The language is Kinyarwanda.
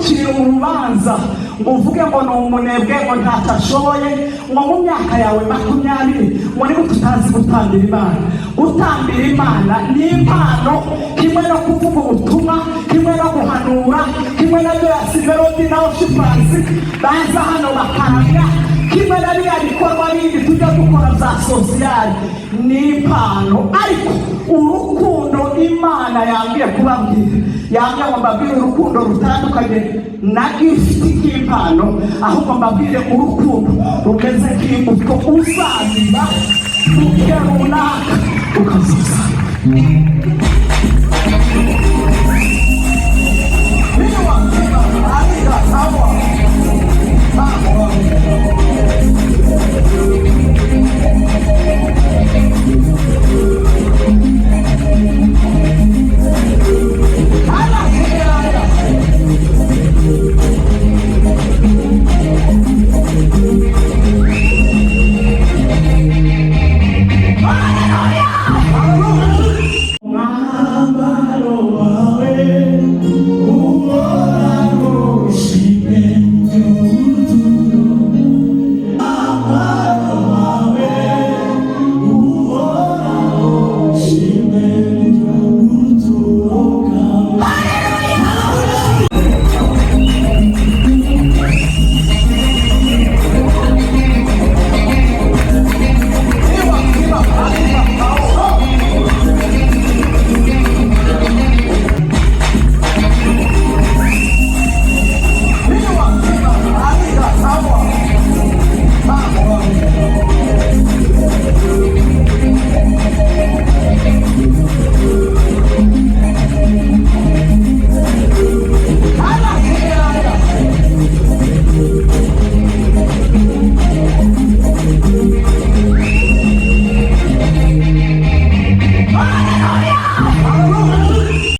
ntugucire urubanza ngo uvuge ngo ni umunebwe ngo ntacyo ashoboye, ngo mu myaka yawe 20 ngo niba tutazi gutambira Imana. Gutambira Imana ni impano, kimwe no kuvuga ubutumwa, kimwe no guhanura, kimwe na Melody na Oshipansi baza hano bakanga, kimwe na biriya bikorwa bindi tujya dukora za sosiyali. Ni impano, ariko urukundo Imana yambwiye kubabwira, yambwiye ngo mbabwire urukundo rutandukanye na gift k'impano, ahubwo mbabwire urukundo rumeze nk'imbuto uzaziba mu gihe runaka ukazuza.